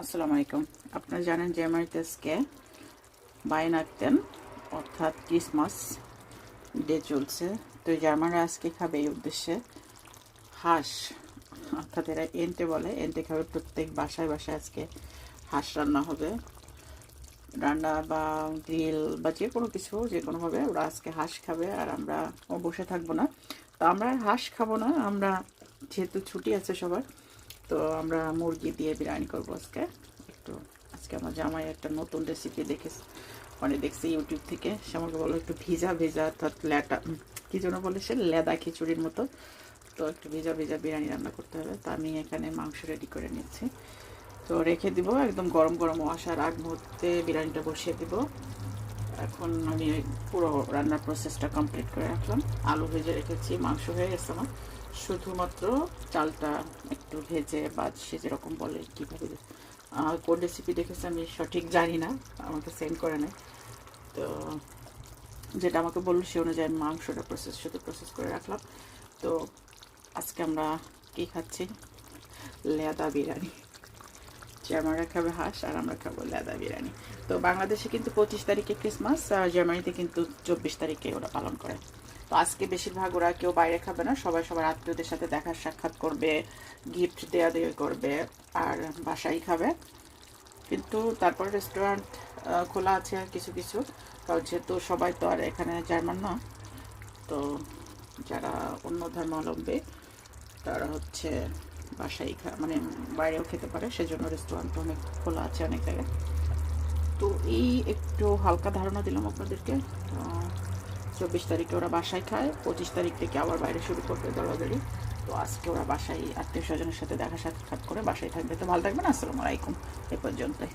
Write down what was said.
আসসালামু আলাইকুম। আপনারা জানেন জার্মানিতে আজকে বাইনাক্তেন অর্থাৎ ক্রিসমাস ডে চলছে। তো জার্মানরা আজকে খাবে এই উদ্দেশ্যে হাঁস, অর্থাৎ এরা এন্টে বলে, এন্টে খাবে। প্রত্যেক বাসায় বাসায় আজকে হাঁস রান্না হবে, রান্না বা গ্রিল বা যে কোনো কিছু, যে কোনোভাবে ওরা আজকে হাঁস খাবে। আর আমরা বসে থাকবো না, তো আমরা হাঁস খাবো না। আমরা যেহেতু ছুটি আছে সবার, তো আমরা মুরগি দিয়ে বিরিয়ানি করবো আজকে। একটু আজকে আমার জামাই একটা নতুন রেসিপি দেখছি ইউটিউব থেকে। সে আমাকে বললো একটু ভিজা ভিজা, অর্থাৎ ল্যাটা কী জন্য বলে, সে লেদা খিচুড়ির মতো। তো একটু ভিজা ভিজা বিরিয়ানি রান্না করতে হবে। তো আমি এখানে মাংস রেডি করে নিচ্ছি, তো রেখে দিব। একদম গরম গরম আসার আগ মুহূর্তে বিরিয়ানিটা বসিয়ে দিব। এখন আমি পুরো রান্নার প্রসেসটা কমপ্লিট করে রাখলাম। আলু ভেজে রেখেছি, মাংস হয়ে গেছে আমার। শুধুমাত্র চালটা একটু ভেজে বা সে যেরকম বলে কীভাবে কোন রেসিপি দেখেছে আমি সঠিক জানি না, আমাকে সেন্ড করে নেয়। তো যেটা আমাকে বললো সে অনুযায়ী আমি মাংসটা প্রসেস করে রাখলাম। তো আজকে আমরা কী খাচ্ছি? লেদা বিরিয়ানি। জার্মানরা খাবে হাঁস আর আমরা খাবো লেদা বিরিয়ানি। তো বাংলাদেশে কিন্তু 25 তারিখে ক্রিসমাস, আর জার্মানিতে কিন্তু 24 তারিখে ওরা পালন করে। তো আজকে বেশিরভাগ ওরা কেউ বাইরে খাবে না, সবাই সবার আত্মীয়দের সাথে দেখা সাক্ষাৎ করবে, গিফট দেওয়া দেওয়া করবে, আর বাসায় খাবে। কিন্তু তারপর রেস্টুরেন্ট খোলা আছে কিছু কিছু, কারণ যেহেতু সবাই তো আর এখানে জার্মান না। তো যারা অন্য ধর্মাবলম্বী তারা হচ্ছে বাসায় মানে বাইরেও খেতে পারে, সেজন্য রেস্টুরেন্ট অনেক খোলা আছে অনেক জায়গায়। তো এই একটু হালকা ধারণা দিলাম আপনাদেরকে। 24 তারিখে ওরা বাসায় খায়, 25 তারিখ থেকে আবার বাইরে শুরু করবে দৌড়াদৌড়ি। তো আজকে ওরা বাসায় আত্মীয় স্বজনের সাথে দেখা সাক্ষাৎ করে বাসায় থাকবে। তো ভালো থাকবেন, আসসালামু আলাইকুম। এ পর্যন্তই।